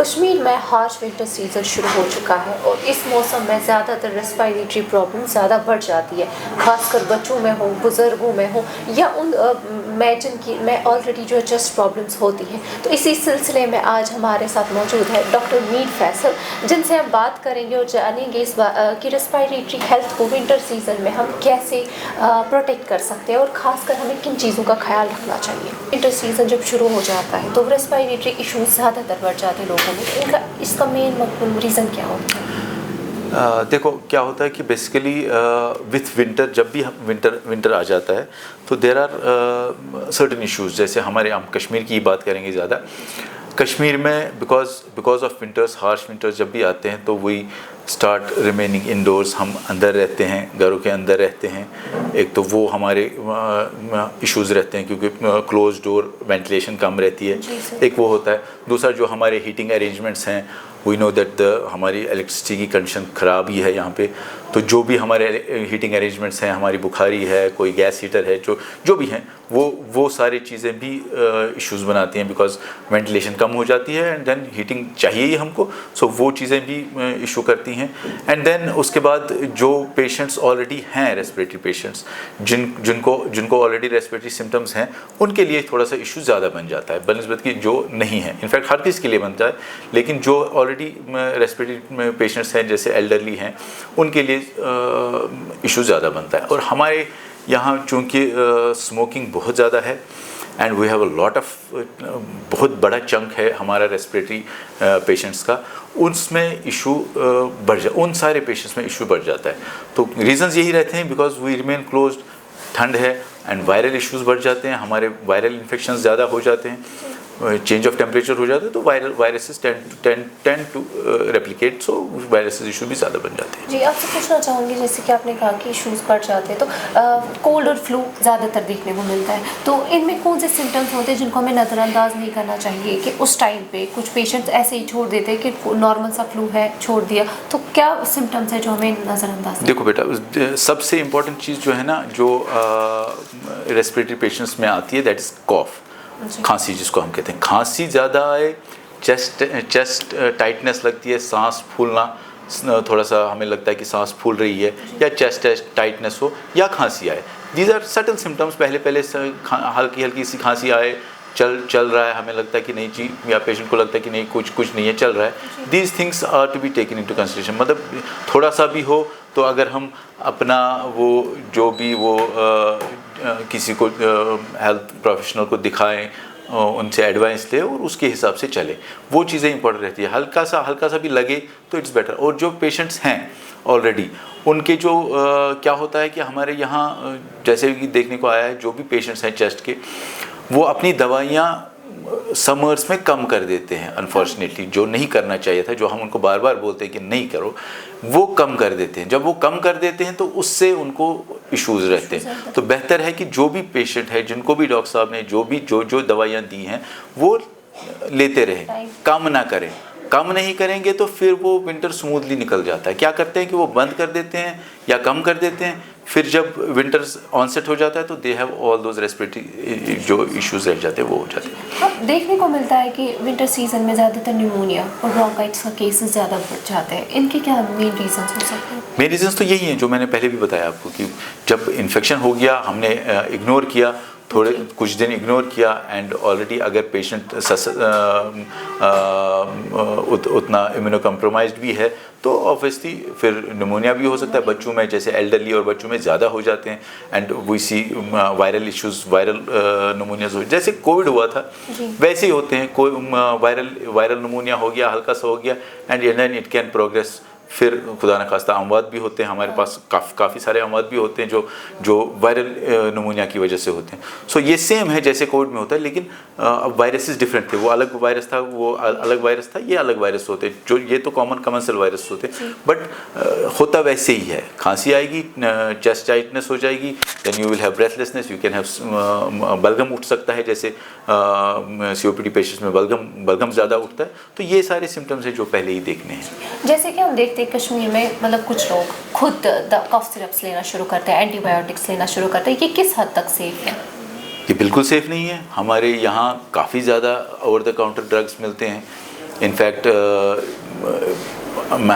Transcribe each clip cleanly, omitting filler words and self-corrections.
कश्मीर में harsh winter season शुरू हो चुका है और इस मौसम में ज़्यादातर रेस्पिरेटरी प्रॉब्लम ज़्यादा बढ़ जाती है, खासकर बच्चों में हो, बुज़ुर्गों में हो या उन जिनकी में ऑलरेडी जो चेस्ट प्रॉब्लम्स होती हैं। तो इसी सिलसिले में आज हमारे साथ मौजूद है डॉक्टर मीर फैसल, जिनसे हम बात करेंगे और जानेंगे इस बात कि रेस्पिरेटरी हेल्थ को विंटर सीज़न में हम कैसे प्रोटेक्ट कर सकते हैं और ख़ासकर हमें किन चीज़ों का ख्याल रखना चाहिए। विंटर सीज़न जब शुरू हो जाता है तो रेस्पिरेटरी इशूज़ ज़्यादातर बढ़ जाते हैं लोगों में। इसका मेन रीज़न क्या होता है? देखो क्या होता है कि बेसिकली विथ विंटर, जब भी हम विंटर आ जाता है तो देर आर सर्टेन इश्यूज़। जैसे हम कश्मीर की बात करेंगे ज़्यादा। कश्मीर में because of winters, harsh winters जब भी आते हैं तो वी स्टार्ट रिमेनिंग इंडोर्स, हम अंदर रहते हैं, घरों के अंदर रहते हैं। एक तो वो हमारे इश्यूज़ रहते हैं क्योंकि क्लोज डोर वेंटिलेशन कम रहती है, एक वो होता है। दूसरा जो हमारे हीटिंग अरेंजमेंट्स हैं, वी नो दैट हमारी इलेक्ट्रिसिटी की कंडीशन ख़राब ही है यहाँ पे। तो जो भी हमारे हीटिंग अरेंजमेंट्स हैं, हमारी बुखारी है, कोई गैस हीटर है, जो भी हैं वो सारी चीज़ें भी इश्यूज़ बनाती हैं बिकॉज वेंटिलेशन कम हो जाती है एंड देन हीटिंग चाहिए ही हमको। सो वो चीज़ें भी इशू करती हैं। एंड देन उसके बाद जो पेशेंट्स ऑलरेडी हैं, रेस्पिरेटरी पेशेंट्स जिनको ऑलरेडी रेस्पिरेटरी सिम्टम्स हैं, उनके लिए थोड़ा सा इशू ज़्यादा बन जाता है बनस्बत कि जो नहीं है। इनफैक्ट हर किसी के लिए बनता है, लेकिन जो ऑलरेडी रेस्पिरेटरी पेशेंट्स हैं, जैसे एल्डरली हैं, उनके लिए इशू ज़्यादा बनता है। और हमारे यहाँ चूँकि स्मोकिंग बहुत ज़्यादा है and we have a lot of, बहुत बड़ा चंक है हमारा रेस्पिरेटरी पेशेंट्स का, उसमें इशू उन सारे पेशेंट्स में इशू बढ़ जाता है। तो रीजंस यही रहते हैं बिकॉज वी रिमेन क्लोज्ड, ठंड है एंड वायरल इश्यूज़ बढ़ जाते हैं, हमारे वायरल इन्फेक्शन ज़्यादा हो जाते हैं, चेंज ऑफ टेम्परेचर हो जाता है तो viruses tend to replicate, so viruses issue भी ज़्यादा बन जाते हैं। जी, आपसे पूछना चाहूँगी, जैसे कि आपने कहा कि इश्यूज़ बढ़ जाते हैं तो कोल्ड और फ्लू ज़्यादातर देखने को मिलता है, तो इनमें कौन से सिम्टम्स होते हैं जिनको हमें नज़रअंदाज नहीं करना चाहिए कि उस टाइम पे कुछ पेशेंट्स ऐसे ही छोड़ देते हैं कि नॉर्मल सा फ्लू है, छोड़ दिया, तो क्या सिम्टम्स है जो हमें नज़रअंदाज? देखो बेटा, सबसे इम्पॉर्टेंट चीज़ जो है ना, जो रेस्पिरेटरी पेशेंट्स में आती है, दैट इज़ कॉफ, खांसी जिसको हम कहते हैं। खांसी ज़्यादा आए, चेस्ट टाइटनेस लगती है, सांस फूलना, थोड़ा सा हमें लगता है कि सांस फूल रही है, या चेस्ट टाइटनेस हो, या खांसी आए, दीज आर सटल सिम्टम्स। पहले हल्की सी खांसी आए, चल रहा है, हमें लगता है कि नहीं जी, या पेशेंट को लगता है कि नहीं कुछ नहीं है, चल रहा है। These things are to be taken into consideration. मतलब थोड़ा सा भी हो तो अगर हम अपना वो जो भी वो किसी को हेल्थ प्रोफेशनल को दिखाएं, उनसे एडवाइस लें और उसके हिसाब से चले, वो चीज़ें इंपॉर्टेंट रहती है। हल्का सा भी लगे तो इट्स बेटर। और जो पेशेंट्स हैं ऑलरेडी, उनके जो क्या होता है कि हमारे यहाँ जैसे कि देखने को आया है, जो भी पेशेंट्स हैं चेस्ट के, वो अपनी दवाइयाँ समर्स में कम कर देते हैं अनफॉर्चुनेटली, जो नहीं करना चाहिए था, जो हम उनको बार बार बोलते हैं कि नहीं करो, वो कम कर देते हैं। जब वो कम कर देते हैं तो उससे उनको इश्यूज़ रहते हैं। तो बेहतर है कि जो भी पेशेंट है, जिनको भी डॉक्टर साहब ने जो दवाइयाँ दी हैं, वो लेते रहें, कम ना करें। कम नहीं करेंगे तो फिर वो विंटर स्मूथली निकल जाता है। क्या करते हैं कि वो बंद कर देते हैं या कम कर देते हैं, फिर जब विंटर ऑनसेट हो जाता है तो they have all those respiratory जो इश्यूज रह जाते हैं वो हो जाते हैं। अब देखने को मिलता है कि विंटर सीजन में ज़्यादातर निमोनिया और ब्रोंकाइटिस का केसेस ज़्यादा बढ़ जाते हैं, इनके क्या मेन रीजंस हो सकते हैं? मेन रीजंस तो यही हैं जो मैंने पहले भी बताया आपको, कि जब इन्फेक्शन हो गया, हमने इग्नोर किया, थोड़े कुछ दिन इग्नोर किया, एंड ऑलरेडी अगर पेशेंट उतना इम्यूनो कम्प्रोमाइज्ड भी है तो ऑब्वियसली फिर निमोनिया भी हो सकता है। बच्चों में, जैसे एल्डरली और बच्चों में ज़्यादा हो जाते हैं, and we see viral issues, viral pneumonias हो, जैसे कोविड हुआ था वैसे ही होते हैं। कोई वायरल निमोनिया हो गया, हल्का सा हो गया, and then it can progress. फिर खुदा न खास्ता अमवात भी होते हैं, हमारे पास काफ़ी सारे अमवात भी होते हैं जो वायरल निमोनिया की वजह से होते हैं। सो ये सेम है जैसे कोविड में होता है, लेकिन अब वायरसेस डिफरेंट थे। वो अलग वायरस था, ये अलग वायरस होते, जो ये तो कॉमन सेल वायरस होते, बट होता वैसे ही है। खांसी आएगी, चेस्ट टाइटनेस हो जाएगी, then you will have breathlessness, you can have बलगम उठ सकता है, जैसे COPD पेशेंट्स में बलगम ज़्यादा उठता है। तो ये सारे सिम्टम्स हैं जो पहले ही देखने हैं। जैसे कि हम देखते हैं कश्मीर में, मतलब कुछ लोग खुद कफ सिरप्स लेना शुरू करते हैं, एंटीबायोटिक्स लेना शुरू करते हैं, ये किस हद तक सेफ है? ये बिल्कुल सेफ़ नहीं है। हमारे यहाँ काफ़ी ज़्यादा ओवर द काउंटर ड्रग्स मिलते हैं, इनफैक्ट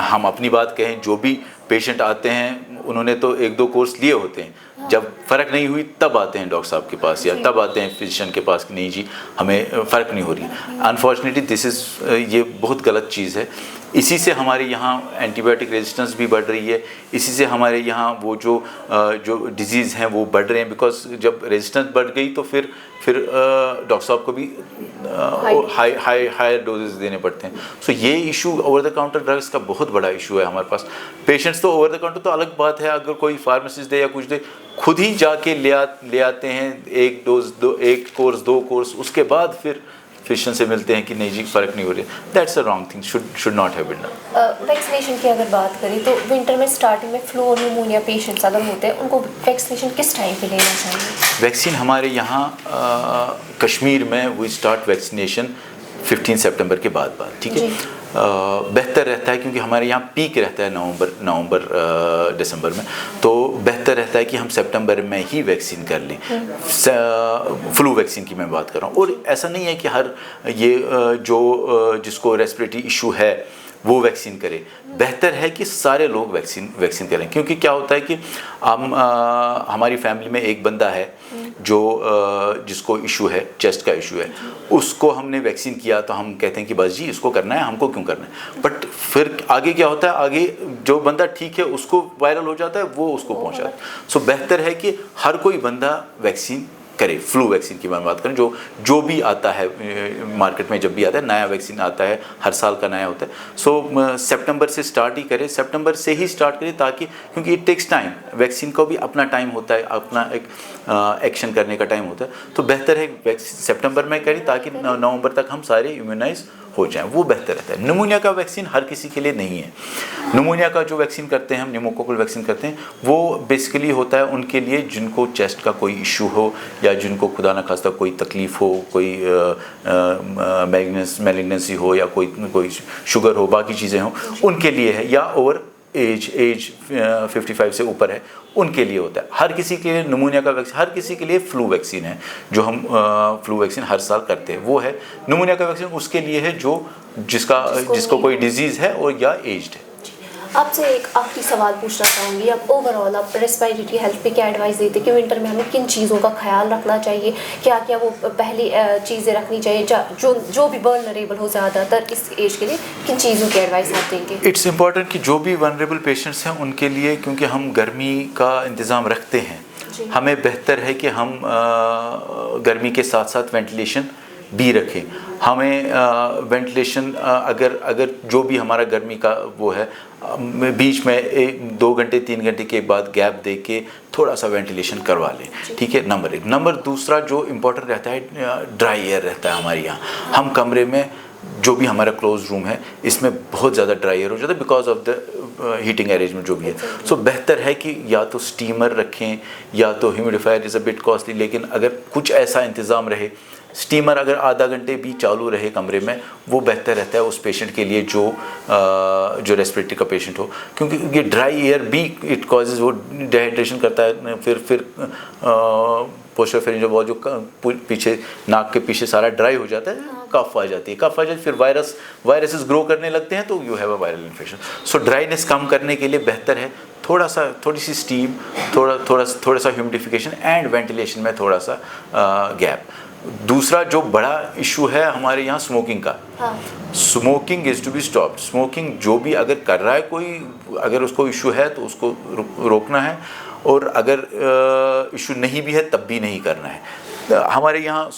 हम अपनी बात कहें, जो भी पेशेंट आते हैं उन्होंने तो 1-2 कोर्स लिए होते हैं, जब फ़र्क नहीं हुई तब आते हैं डॉक्टर साहब के पास या तब आते हैं फिजिशियन के पास कि नहीं जी हमें फ़र्क नहीं हो रही। अनफॉर्चुनेटली दिस इज़ ये बहुत गलत चीज़ है। इसी से हमारे यहाँ एंटीबायोटिक रेजिस्टेंस भी बढ़ रही है, इसी से हमारे यहाँ वो जो डिजीज़ हैं वो बढ़ रहे हैं, बिकॉज जब रेजिस्टेंस बढ़ गई तो फिर डॉक्टर साहब को भी हाई डोजेस देने पड़ते हैं। सो ये issue over the counter drugs का बहुत बड़ा इशू है हमारे पास। पेशेंट्स तो ओवर द काउंटर तो अलग बात है, अगर कोई फार्मासिस्ट दे या कुछ दे, खुद ही जाके ले आते हैं 1 डोज 1 कोर्स 2 कोर्स, उसके बाद फिर फिजिशियन से मिलते हैं कि नहीं जी फ़र्क नहीं हो रही। That's a wrong thing, should not have been done. Vaccination की अगर बात करें तो विंटर में स्टार्टिंग में फ्लू और न्यूमोनिया पेशेंट्स अगर होते हैं उनको वैक्सीनेशन किस टाइम पे लेना चाहिए? वैक्सीन हमारे यहाँ कश्मीर में वी स्टार्ट वैक्सीनेशन 15 सितंबर के बाद, ठीक है। बेहतर रहता है क्योंकि हमारे यहाँ पीक रहता है नवंबर दिसंबर में, तो बेहतर रहता है कि हम सितंबर में ही वैक्सीन कर लें। फ्लू वैक्सीन की मैं बात कर रहा हूँ, और ऐसा नहीं है कि हर ये जिसको रेस्पिरेटरी इशू है वो वैक्सीन करे। बेहतर है कि सारे लोग वैक्सीन करें, क्योंकि क्या होता है कि हमारी फैमिली में एक बंदा है जो जिसको इशू है, चेस्ट का इशू है, उसको हमने वैक्सीन किया तो हम कहते हैं कि बस जी इसको करना है, हमको क्यों करना है। बट फिर आगे क्या होता है, आगे जो बंदा ठीक है उसको वायरल हो जाता है, वो उसको पहुंचाता है। सो बेहतर है कि हर कोई बंदा वैक्सीन करे। फ्लू वैक्सीन की मैं बात करें, जो भी आता है मार्केट में, जब भी आता है नया वैक्सीन आता है, हर साल का नया होता है। सो सितंबर से स्टार्ट ही करें, सितंबर से ही स्टार्ट करें, ताकि क्योंकि इट टेक्स टाइम, वैक्सीन को भी अपना टाइम होता है, अपना एक एक्शन करने का टाइम होता है। तो बेहतर है सितंबर में करें ताकि नवंबर तक हम सारे इम्यूनाइज हो जाएं, वो बेहतर रहता है। निमोनिया का वैक्सीन हर किसी के लिए नहीं है। निमोनिया का जो वैक्सीन करते हैं हम, निमोकोकल वैक्सीन करते हैं, वो बेसिकली होता है उनके लिए जिनको चेस्ट का कोई इशू हो, या जिनको खुदा न खास्ता कोई तकलीफ़ हो, कोई मैलिग्नेंसी हो, या कोई शुगर हो, बाकी चीज़ें हों, उनके लिए है, या ओवर एज 55 से ऊपर है, उनके लिए होता है। हर किसी के लिए निमोनिया का वैक्सीन, हर किसी के लिए फ्लू वैक्सीन है, जो हम फ्लू वैक्सीन हर साल करते हैं, वो है। निमोनिया का वैक्सीन उसके लिए है जिसको कोई डिजीज़ है और या एज्ड है। आपसे एक आखिरी सवाल पूछना चाहूँगी, आप ओवरऑल आप रेस्पिरेटरी हेल्थ पे क्या एडवाइस देते कि विंटर में हमें किन चीज़ों का ख्याल रखना चाहिए, क्या क्या वो पहली चीज़ें रखनी चाहिए, जो भी वल्नरेबल हो ज़्यादातर इस एज के लिए, किन चीज़ों की एडवाइस आप देंगे? इट्स इम्पॉर्टेंट कि जो भी वनरेबल पेशेंट्स हैं उनके लिए, क्योंकि हम गर्मी का इंतज़ाम रखते हैं, हमें बेहतर है कि हम गर्मी के साथ साथ वेंटिलेशन भी रखें। हमें वेंटिलेशन अगर जो भी हमारा गर्मी का वो है, बीच में 2 घंटे 3 घंटे के बाद गैप दे के थोड़ा सा वेंटिलेशन करवा लें, ठीक है। नंबर 1। नंबर दूसरा जो इम्पोर्टेंट रहता है, ड्राई एयर रहता है हमारे यहाँ। हम कमरे में जो भी हमारा क्लोज रूम है, इसमें बहुत ज़्यादा ड्राई एयर हो जाता है because of the heating arrangement जो भी है। सो बेहतर है कि या तो स्टीमर रखें, या तो humidifier is a bit costly, लेकिन अगर कुछ ऐसा इंतज़ाम रहे, स्टीमर अगर आधा घंटे भी चालू रहे कमरे में, वो बेहतर रहता है उस पेशेंट के लिए जो रेस्पिरेटरी का पेशेंट हो, क्योंकि ये ड्राई एयर भी इट कॉजेज़, वो डिहाइड्रेशन करता है, फिर पोस्चर फेरिंजियल वॉल जो पीछे नाक के पीछे सारा ड्राई हो जाता है, कफ आ जाती है, फिर वायरसेस ग्रो करने लगते हैं, तो you have a viral infection. So dryness कम करने के लिए बेहतर है थोड़ी सी स्टीम, थोड़ा सा ह्यूमिडिफिकेशन एंड वेंटिलेशन में थोड़ा सा गैप। दूसरा जो बड़ा इशू है हमारे यहाँ स्मोकिंग का, smoking is to be stopped. Smoking जो भी अगर कर रहा है कोई, अगर उसको इशू है तो उसको रोकना है, और अगर इशू नहीं भी है तब भी नहीं करना है। हमारे यहाँ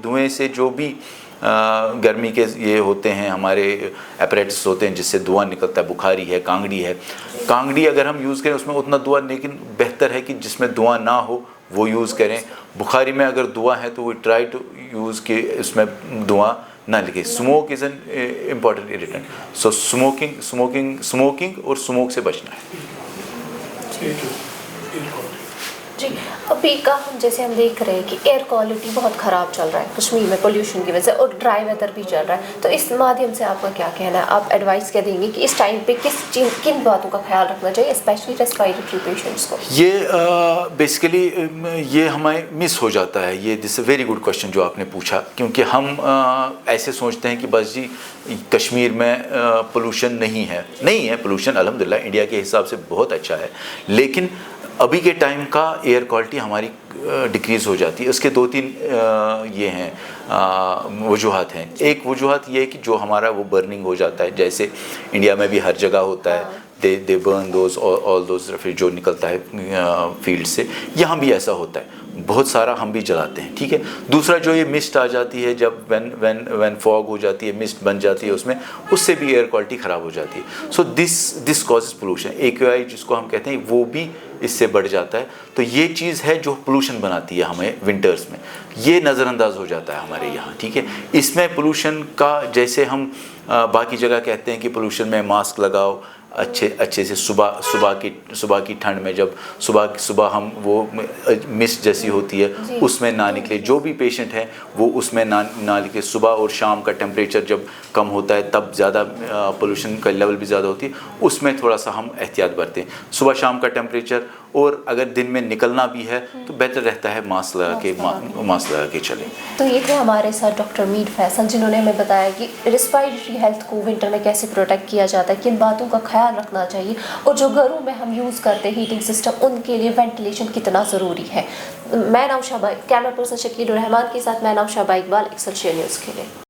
धुएं से जो भी गर्मी के ये होते हैं, हमारे एपरेटस होते हैं जिससे धुआं निकलता है, बुखारी है, कांगड़ी अगर हम यूज़ करें उसमें उतना धुआं, लेकिन बेहतर है कि जिसमें धुआं ना हो वो यूज़ करें। बुखारी में अगर धुआं है तो वी ट्राई टू यूज़ कि इसमें धुआं ना लगे। Smoke is an important irritant, so smoking और स्मोक से बचना है। जी, अभी का हम जैसे हम देख रहे हैं कि एयर क्वालिटी बहुत ख़राब चल रहा है कश्मीर में पोल्यूशन की वजह से, और ड्राई वेदर भी चल रहा है, तो इस माध्यम से आपका क्या कहना है? आप एडवाइस क्या देंगे कि इस टाइम पे किन बातों का ख्याल रखना चाहिए, स्पेशली रेस्पिरेटरी पेशेंट्स को? ये बेसिकली ये हमें मिस हो जाता है। ये this a very good question जो आपने पूछा, क्योंकि हम ऐसे सोचते हैं कि बस जी कश्मीर में पोल्यूशन नहीं है पोल्यूशन अल्हम्दुलिल्लाह इंडिया के हिसाब से बहुत अच्छा है, लेकिन अभी के टाइम का एयर क्वालिटी हमारी डिक्रीज़ हो जाती है। उसके 2-3 ये हैं वजूहात हैं। एक वजूहात ये है कि जो हमारा वो बर्निंग हो जाता है, जैसे इंडिया में भी हर जगह होता है, दे बर्न दोज ऑल दोज फिर जो निकलता है फील्ड से, यहाँ भी ऐसा होता है, बहुत सारा हम भी जलाते हैं, ठीक है। दूसरा जो ये मिस्ट आ जाती है, जब व्हेन फॉग हो जाती है, मिस्ट बन जाती है उसमें, उससे भी एयर क्वालिटी ख़राब हो जाती है। So this causes pollution. AQI जिसको हम कहते हैं वो भी इससे बढ़ जाता है। तो ये चीज़ है जो पोल्यूशन बनाती है हमें विंटर्स में, ये नज़रअंदाज हो जाता है हमारे यहाँ, ठीक है। इसमें पोल्यूशन का जैसे हम बाकी जगह कहते हैं कि पोल्यूशन में मास्क लगाओ, अच्छे से सुबह की ठंड में जब सुबह हम वो मिस्ट जैसी होती है उसमें ना निकले, जो भी पेशेंट है वो उसमें ना निकले। सुबह और शाम का टेम्परेचर जब कम होता है तब ज़्यादा पोल्यूशन का लेवल भी ज़्यादा होती है, उसमें थोड़ा सा हम एहतियात बरतें। सुबह शाम का टेम्परेचर, और अगर दिन में निकलना भी है तो बेहतर रहता है मास्क लगा के चलें। तो ये थे हमारे साथ डॉक्टर मीर फैसल, जिन्होंने हमें बताया कि रेस्पिरेटरी हेल्थ को विंटर में कैसे प्रोटेक्ट किया जाता है, किन बातों का ख्याल रखना चाहिए, और जो घरों में हम यूज़ करते हैं हीटिंग सिस्टम, उनके लिए वेंटिलेशन कितना ज़रूरी है। मैं nausea by, camera person Shakeel Rahman के साथ मैं nausea by Iqbal, Excelsior news के लिए।